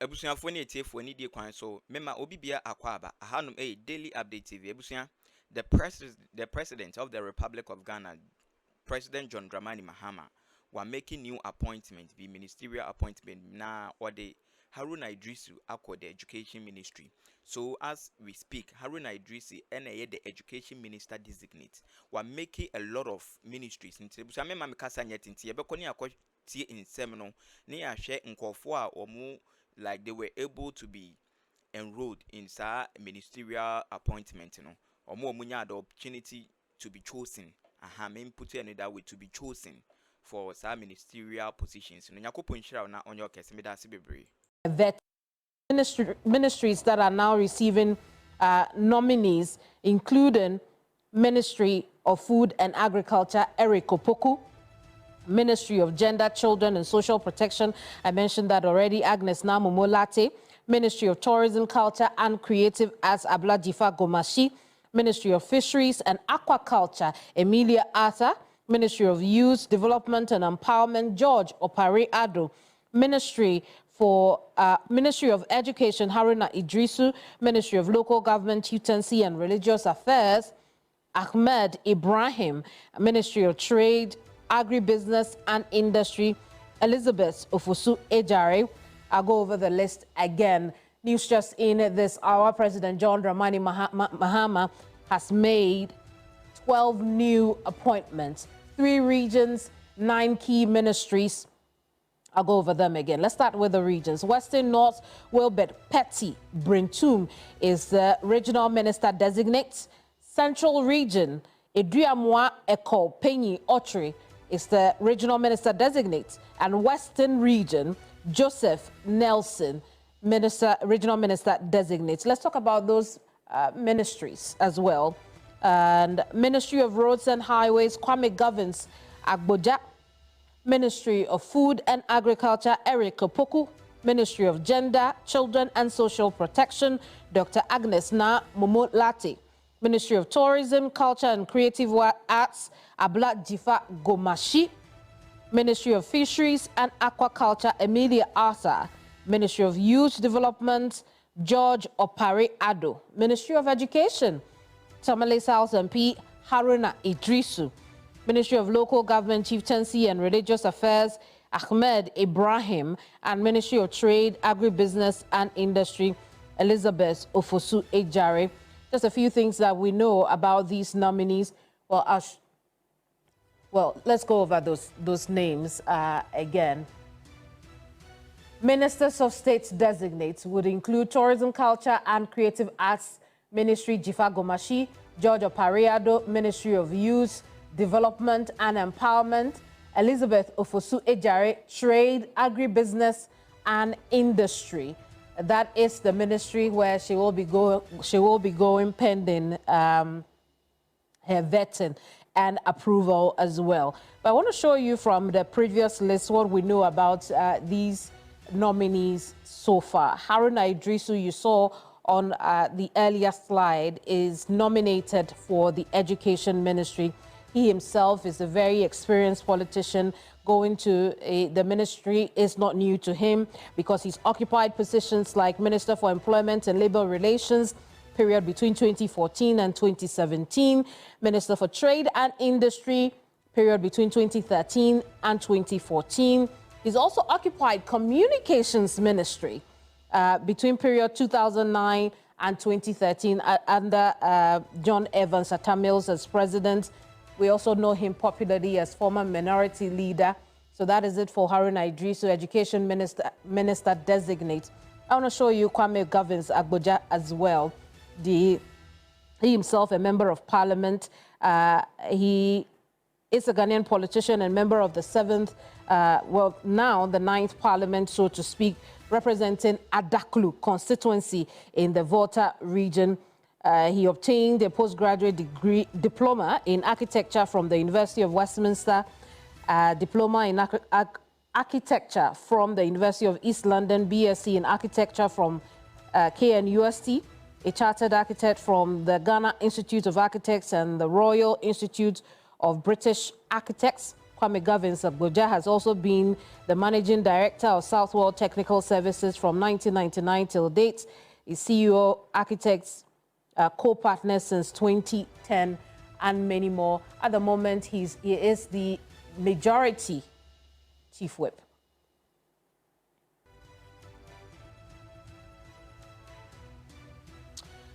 Ebusuafo ne etiefo ni die kwan so mema obi bia akwaba ahanum daily update TV ebusua the president of the Republic of Ghana, President John Dramani Mahama, were making new appointments, be ministerial appointment na or the Haruna Iddrisu akwa the education ministry. So as we speak, Haruna Iddrisu the education minister designate were making a lot of ministries. So mema mekasa nyeti nti ebekoni akwa tie in seminal ne ya hwe nkofo a omu like they were able to be enrolled in ministerial appointment, or more the opportunity to be chosen. Put it that way, to be chosen for some ministerial positions. On your case, vet ministries that are now receiving nominees, including Ministry of Food and Agriculture, Eric Opoku, Ministry of Gender, Children and Social Protection, I mentioned that already, Agnes Namomolate, Ministry of Tourism, Culture and Creative Arts, Abla Jifa Gomashi, Ministry of Fisheries and Aquaculture, Emilia Arthur, Ministry of Youth, Development and Empowerment, George Opare Ado, Ministry of Education, Haruna Iddrisu, Ministry of Local Government, Chieftaincy and Religious Affairs, Ahmed Ibrahim, Ministry of Trade, Agribusiness and Industry, Elizabeth Ofosu Ejare. I'll go over the list again. News just in this hour, President John Dramani Mahama has made 12 new appointments, 3 regions, 9 key ministries. I'll go over them again. Let's start with the regions. Western North, Wilbert Petty Brintum is the regional minister designate. Central region, Iddrisu Eko Penyi Otri is the regional minister designate. And Western region, Joseph Nelson, regional minister designate. Let's talk about those ministries as well. And Ministry of Roads and Highways, Kwame Governs Agboja. Ministry of Food and Agriculture, Eric Opoku. Ministry of Gender, Children and Social Protection, Dr. Agnes Na Momolate. Ministry of Tourism, Culture and Creative Arts, Abla Jifa Gomashi. Ministry of Fisheries and Aquaculture, Emilia Arthur. Ministry of Youth Development, George Opare Ado. Ministry of Education, Tamale South MP, Haruna Iddrisu. Ministry of Local Government, Chieftaincy and Religious Affairs, Ahmed Ibrahim. And Ministry of Trade, Agribusiness and Industry, Elizabeth Ofosu Ejare. Just a few things that we know about these nominees. Well, let's go over those names again. Ministers of State designates would include Tourism, Culture and Creative Arts Ministry, Jifa Gomashi, George Opare Ado, Ministry of Youth, Development and Empowerment, Elizabeth Ofosu Ejare, Trade, Agribusiness and Industry. That is the ministry where she will be going pending her vetting and approval as well. But I want to show you from the previous list what we know about these nominees so far. Haruna Iddrisu, you saw on the earlier slide, is nominated for the Education Ministry. He himself is a very experienced politician. Going to the ministry is not new to him because he's occupied positions like Minister for Employment and Labour Relations, period between 2014 and 2017, Minister for Trade and Industry, period between 2013 and 2014. He's also occupied Communications Ministry between period 2009 and 2013 under John Evans Atta Mills as president. We also know him popularly as former minority leader. So that is it for Haruna Iddrisu, Education Minister designate. I want to show you Kwame Governs Agboja as well. He himself a member of parliament. He is a Ghanaian politician and member of the 7th, now the 9th parliament, so to speak, representing Adaklu constituency in the Volta region. He obtained a postgraduate diploma in architecture from the University of Westminster, diploma in architecture from the University of East London, BSc in architecture from KNUST, a chartered architect from the Ghana Institute of Architects and the Royal Institute of British Architects, Kwame Gavins Abuja has also been the managing director of Southworld Technical Services from 1999 till date. He's CEO, architects, co-partner since 2010, and many more. At the moment, he is the majority chief whip.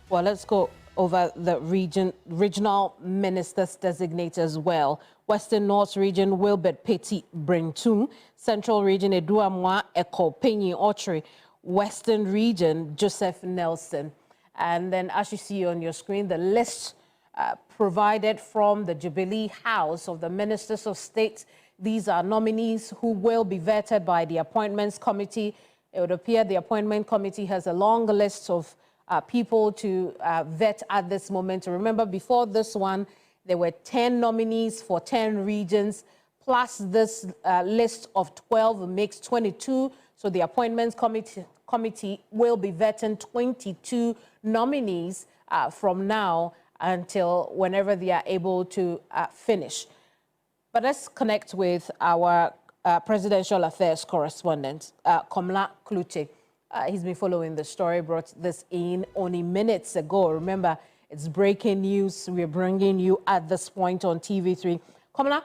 Well, let's go over the regional ministers designate as well. Western North Region, Wilbert Petit Brentum. Central Region, Eduamwa Eko Penyi Ochre. Western Region, Joseph Nelson. And then, as you see on your screen, the list provided from the Jubilee House of the Ministers of State. These are nominees who will be vetted by the Appointments Committee. It would appear the Appointment Committee has a long list of people to vet at this moment. Remember, before this one, there were 10 nominees for 10 regions, plus this list of 12 makes 22. So the Appointments Committee will be vetting 22 nominees from now until whenever they are able to finish. But let's connect with our presidential affairs correspondent, Komla Klute. He's been following the story, brought this in only minutes ago. Remember, it's breaking news. We're bringing you at this point on TV3. Komla,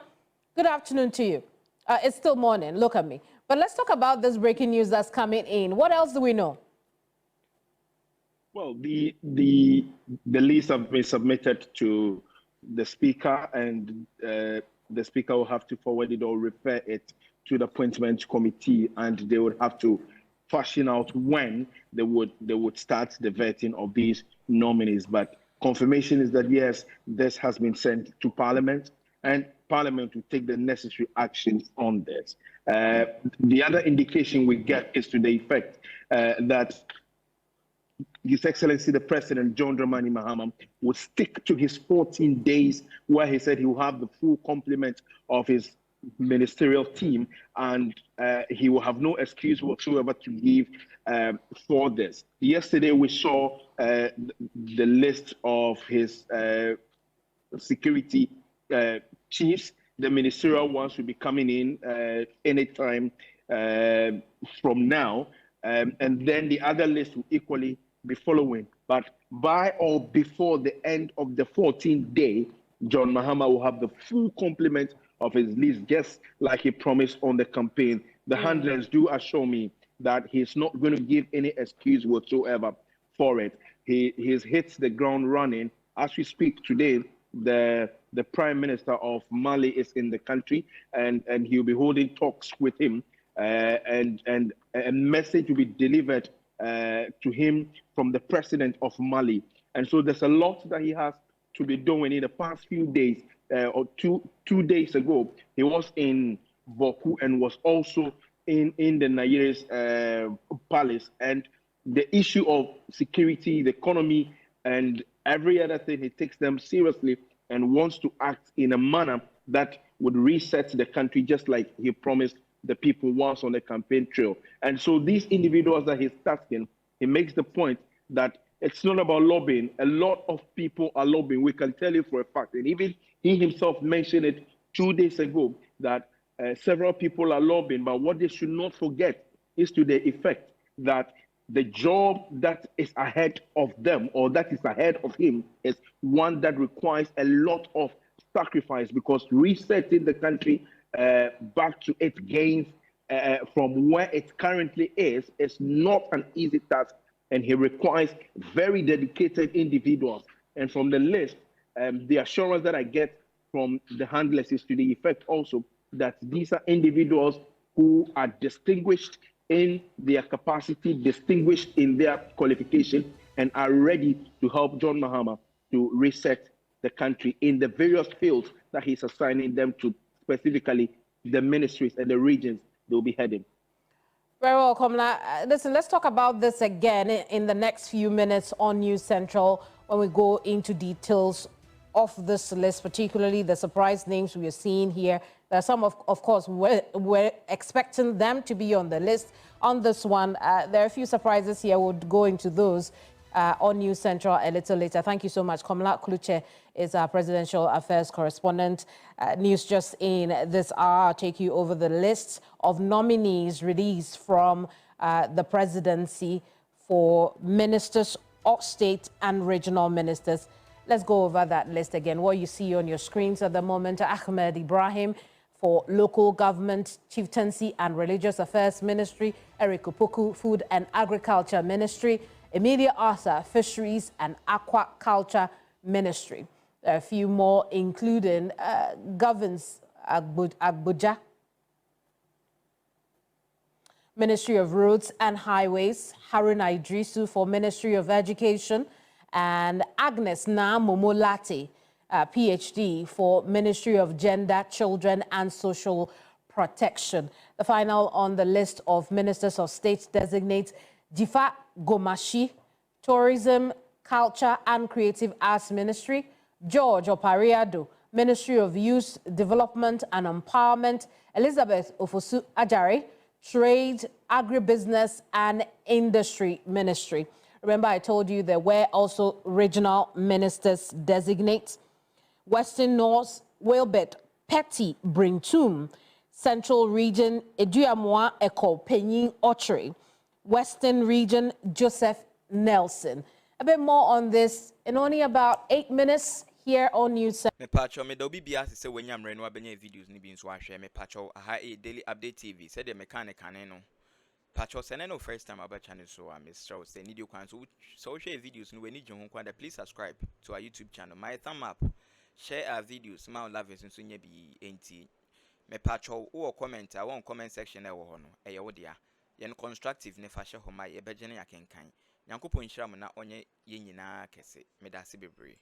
good afternoon to you. It's still morning. Look at me. But let's talk about this breaking news that's coming in. What else do we know? Well, the list have been submitted to the Speaker, and the Speaker will have to forward it or refer it to the Appointment Committee, and they would have to fashion out when they would start the vetting of these nominees. But confirmation is that yes, this has been sent to Parliament, and Parliament will take the necessary actions on this. The other indication we get is to the effect that His Excellency the President, John Dramani Mahama, will stick to his 14 days where he said he will have the full complement of his ministerial team, and he will have no excuse whatsoever to give for this. Yesterday, we saw the list of his security chiefs. The ministerial ones will be coming in anytime from now, and then the other list will equally be following. But by or before the end of the 14th day, John Mahama will have the full complement of his list, just like he promised on the campaign. The handlers do assure me that he's not going to give any excuse whatsoever for it. He's hit the ground running. As we speak today, the Prime Minister of Mali is in the country, and he'll be holding talks with him, and a message will be delivered to him from the President of Mali. And so there's a lot that he has to be doing in the past few days. Or two days ago, he was in Boku and was also in the Nigeria's palace. And the issue of security, the economy, and every other thing, he takes them seriously and wants to act in a manner that would reset the country, just like he promised the people once on the campaign trail. And so these individuals that he's tasking, he makes the point that it's not about lobbying. A lot of people are lobbying. We can tell you for a fact. And even he himself mentioned it 2 days ago that several people are lobbying. But what they should not forget is to the effect that the job that is ahead of them, or that is ahead of him, is one that requires a lot of sacrifice, because resetting the country back to its gains from where it currently is not an easy task. And he requires very dedicated individuals. And from the list, the assurance that I get from the handlers is to the effect also that these are individuals who are distinguished in their capacity, distinguished in their qualification, and are ready to help John Mahama to reset the country in the various fields that he's assigning them to, specifically the ministries and the regions they'll be heading. Very well, Komla. Listen, let's talk about this again in the next few minutes on News Central when we go into details of this list, particularly the surprise names we are seeing here. There are some, of course, we're expecting them to be on the list. On this one, there are a few surprises here. We'll go into those on News Central a little later. Thank you so much. Komla Kluche is our presidential affairs correspondent. News just in this hour. I'll take you over the lists of nominees released from the presidency for ministers of state and regional ministers. Let's go over that list again. What you see on your screens at the moment: Ahmed Ibrahim for Local Government, Chieftaincy and Religious Affairs Ministry; Eric Opoku, Food and Agriculture Ministry; Emilia Arthur, Fisheries and Aquaculture Ministry. There are a few more, including Governs Agbuja, Ministry of Roads and Highways; Haruna Iddrisu for Ministry of Education; and Agnes Na Momolate, PhD, for Ministry of Gender, Children and Social Protection. The final on the list of Ministers of State Designate: Difa Gomashi, Tourism, Culture and Creative Arts Ministry; George Opariado, Ministry of Youth Development and Empowerment; Elizabeth Ofosu Ajare, Trade, Agribusiness and Industry Ministry. Remember, I told you there were also regional ministers designate: Western North, Wilbert Petty Brintum; Central Region, Eduamwa Eko Penyin Ochre; Western Region, Joseph Nelson. A bit more on this in only about 8 minutes here on News. Me pacho me do bibia se when yam reno abenye videos ni bi nso ahwe me pacho aha e daily update TV said the mechanic no pacho sene no first time about channel so I miss show say need you kwan so share videos no we need you kwan please subscribe to our YouTube channel. My thumb up, share our videos, my love is nso nya bi enti me pacho wo comment I want comment section e wo ho no e ye wo dia yen constructive ne fa hye ho ma ye begene yakenkan. Nyankopon hira mo na onye ye nyina kese me da se bebre.